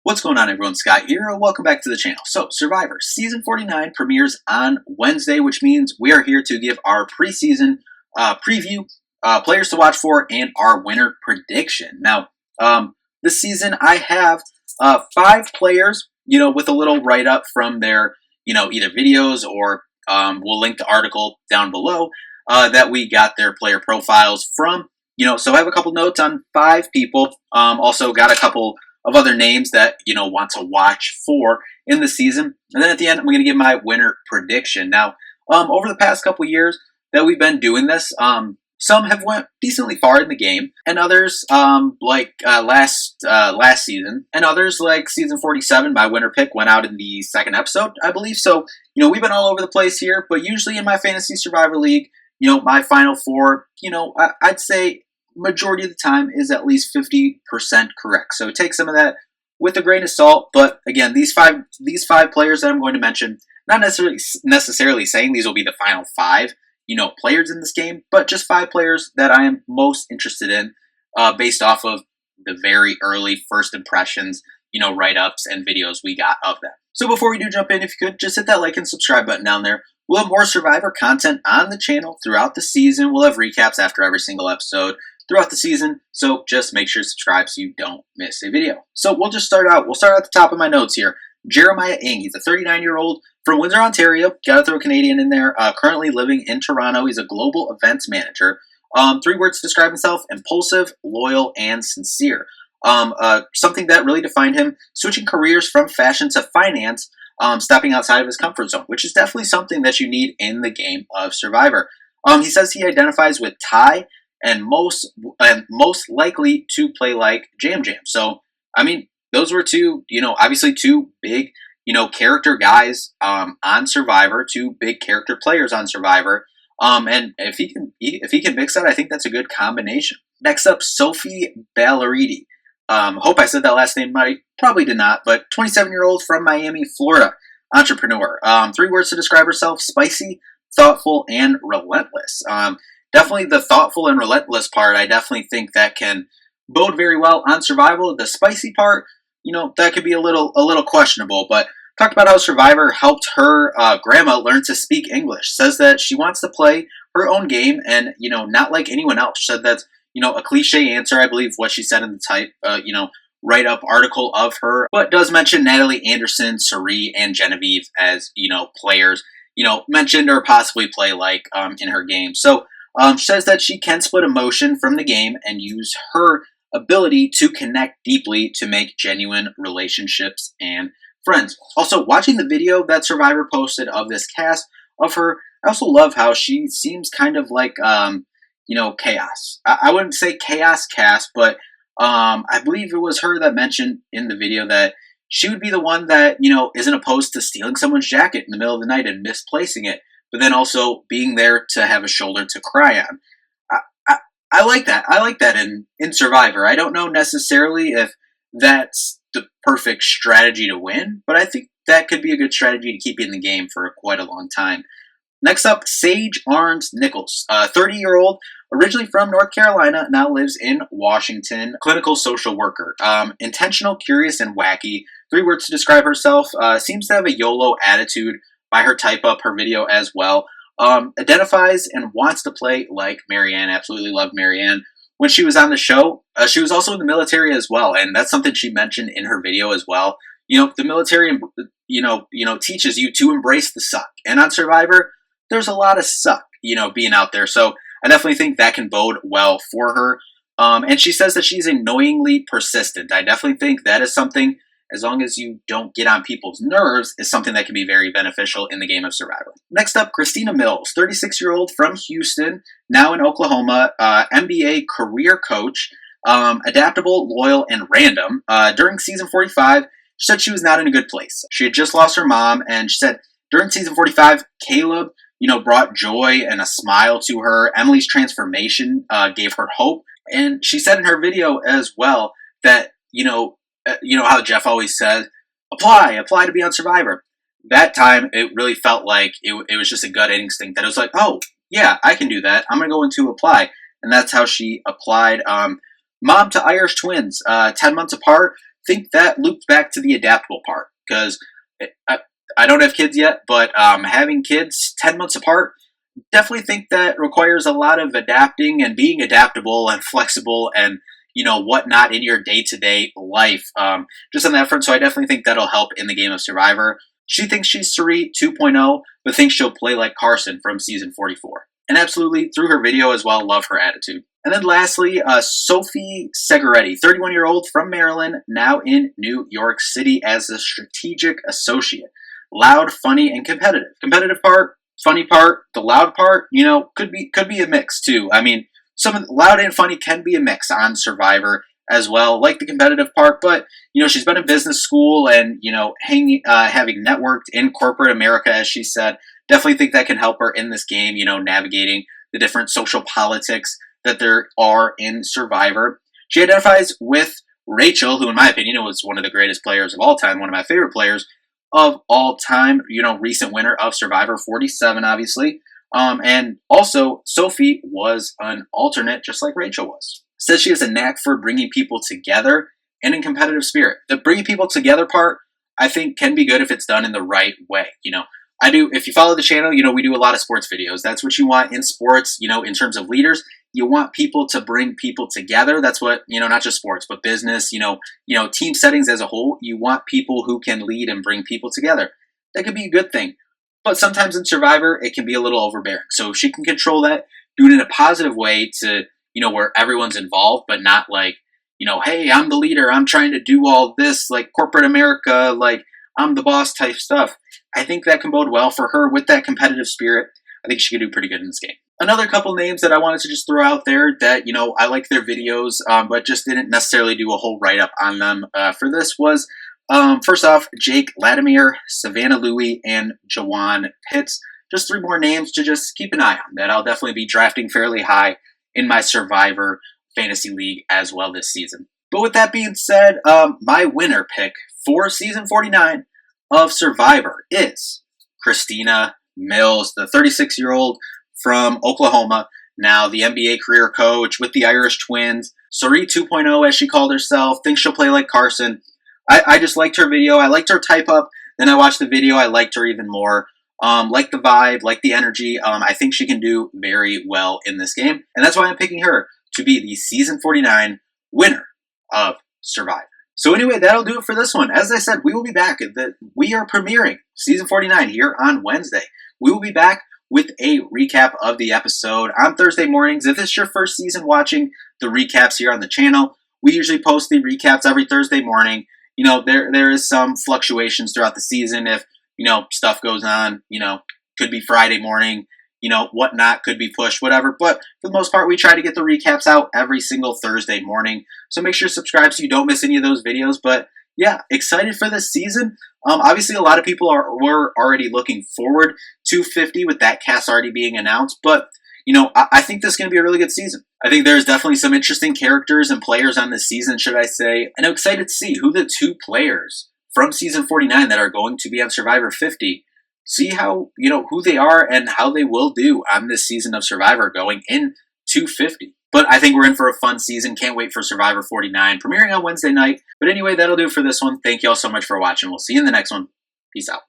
What's going on, everyone? Scott here. Welcome back to the channel. So, Survivor Season 49 premieres on Wednesday, which means we are here to give our preseason preview, players to watch for, and our winner prediction. Now, this season I have 5 players, with a little write-up from their, either videos or we'll link the article down below that we got their player profiles from. So I have a couple notes on 5 people. Also got a couple of other names that want to watch for in the season, and then at the end I'm going to give my winner prediction. Now, over the past couple years that we've been doing this, some have went decently far in the game, and others last season, and others like season 47. My winner pick went out in the 2nd episode, I believe. So we've been all over the place here, but usually in my fantasy survivor league, my final 4, I'd say majority of the time is at least 50% correct. So take some of that with a grain of salt. But again, these five players that I'm going to mention, not necessarily saying these will be the final 5, players in this game, but just 5 players that I am most interested in, based off of the very early first impressions, write-ups and videos we got of them. So before we do jump in, if you could just hit that like and subscribe button down there. We'll have more Survivor content on the channel throughout the season. We'll have recaps after every single episode throughout the season, so just make sure to subscribe so you don't miss a video. So we'll start at the top of my notes here. Jeremiah Ng, he's a 39-year-old from Windsor, Ontario. Gotta throw a Canadian in there. Currently living in Toronto. He's a global events manager. 3 words to describe himself: impulsive, loyal, and sincere. Something that really defined him: switching careers from fashion to finance, stepping outside of his comfort zone, which is definitely something that you need in the game of Survivor. He says he identifies with Thai and most likely to play like Jam Jam. So, I mean, those were 2, obviously 2 big, character guys on Survivor, 2 big character players on Survivor. And if he can mix that, I think that's a good combination. Next up, Sophie Ballaridi. Hope I said that last name right. Probably did not, but 27-year-old from Miami, Florida, entrepreneur. 3 words to describe herself: spicy, thoughtful, and relentless. Definitely the thoughtful and relentless part, I definitely think that can bode very well on Survival. The spicy part, that could be a little questionable, but talked about how Survivor helped her grandma learn to speak English. Says that she wants to play her own game and, not like anyone else. Said that's, a cliche answer, I believe, what she said in the type, write-up article of her, but does mention Natalie Anderson, Sari, and Genevieve as, players, mentioned or possibly play like in her game. So, she says that she can split emotion from the game and use her ability to connect deeply to make genuine relationships and friends. Also, watching the video that Survivor posted of this cast of her, I also love how she seems kind of like, chaos. I wouldn't say chaos cast, but I believe it was her that mentioned in the video that she would be the one that, isn't opposed to stealing someone's jacket in the middle of the night and misplacing it, but then also being there to have a shoulder to cry on. I like that. I like that in Survivor. I don't know necessarily if that's the perfect strategy to win, but I think that could be a good strategy to keep you in the game for quite a long time. Next up, Sage Ahrens-Nichols, a 30-year-old, originally from North Carolina, now lives in Washington, clinical social worker. Intentional, curious, and wacky. 3 words to describe herself. Seems to have a YOLO attitude by her type up her video as well. Identifies and wants to play like Marianne. Absolutely loved Marianne when she was on the show. She was also in the military as well, and that's something she mentioned in her video as well. The military, teaches you to embrace the suck, and on Survivor, there's a lot of suck, being out there. So I definitely think that can bode well for her. And she says that she's annoyingly persistent. I definitely think that is something, as long as you don't get on people's nerves, is something that can be very beneficial in the game of Survivor. Next up, Christina Mills, 36-year-old from Houston, now in Oklahoma, MBA career coach, adaptable, loyal, and random. During season 45, she said she was not in a good place. She had just lost her mom, and she said during season 45, Caleb, brought joy and a smile to her. Emily's transformation gave her hope. And she said in her video as well that, how Jeff always says, apply to be on Survivor. That time, it really felt like it was just a gut instinct that it was like, oh, yeah, I can do that. I'm going to go into apply. And that's how she applied. Mom to Irish twins, 10 months apart. think that looped back to the adaptable part, because I don't have kids yet, but having kids 10 months apart, definitely think that requires a lot of adapting and being adaptable and flexible and whatnot in your day-to-day life, just on that front. So I definitely think that'll help in the game of Survivor. She thinks she's Sari 2.0, but thinks she'll play like Carson from season 44. And absolutely, through her video as well, love her attitude. And then lastly, Sophie Segaretti, 31-year-old from Maryland, now in New York City as a strategic associate. Loud, funny, and competitive. Competitive part, funny part, the loud part, could be a mix too. I mean, some of the loud and funny can be a mix on Survivor as well, like the competitive part. But she's been in business school and having networked in corporate America, as she said. Definitely think that can help her in this game. Navigating the different social politics that there are in Survivor. She identifies with Rachel, who, in my opinion, was one of the greatest players of all time, one of my favorite players of all time. Recent winner of Survivor 47, obviously. And also, Sophie was an alternate, just like Rachel was. Says she has a knack for bringing people together and in competitive spirit. The bringing people together part, I think, can be good if it's done in the right way. I do. If you follow the channel, we do a lot of sports videos. That's what you want in sports. In terms of leaders, you want people to bring people together. That's what not just sports, but business. Team settings as a whole. You want people who can lead and bring people together. That could be a good thing. But sometimes in Survivor, it can be a little overbearing. So if she can control that, do it in a positive way to, where everyone's involved, but not like, hey, I'm the leader, I'm trying to do all this, like corporate America, like I'm the boss type stuff. I think that can bode well for her with that competitive spirit. I think she could do pretty good in this game. Another couple names that I wanted to just throw out there that, I like their videos, but just didn't necessarily do a whole write-up on them for this was, first off, Jake Latimer, Savannah Louie, and Jawan Pitts. Just 3 more names to just keep an eye on that I'll definitely be drafting fairly high in my Survivor Fantasy League as well this season. But with that being said, my winner pick for season 49 of Survivor is Christina Mills, the 36-year-old from Oklahoma, now the NBA career coach with the Irish Twins. Sari 2.0, as she called herself, thinks she'll play like Carson. I just liked her video. I liked her type up. Then I watched the video. I liked her even more. Like the vibe, like the energy. I think she can do very well in this game. And that's why I'm picking her to be the season 49 winner of Survivor. So anyway, that'll do it for this one. As I said, we will be back. We are premiering season 49 here on Wednesday. We will be back with a recap of the episode on Thursday mornings. If it's your first season watching the recaps here on the channel, we usually post the recaps every Thursday morning. There is some fluctuations throughout the season. If, stuff goes on, could be Friday morning, whatnot, could be pushed, whatever. But for the most part, we try to get the recaps out every single Thursday morning. So make sure to subscribe so you don't miss any of those videos. But yeah, excited for this season. Obviously, a lot of people were already looking forward to 50 with that cast already being announced. But, I think this is going to be a really good season. I think there's definitely some interesting characters and players on this season, should I say. And I'm excited to see who the 2 players from season 49 that are going to be on Survivor 50, see how, who they are and how they will do on this season of Survivor going into 50. But I think we're in for a fun season. Can't wait for Survivor 49, premiering on Wednesday night. But anyway, that'll do it for this one. Thank you all so much for watching. We'll see you in the next one. Peace out.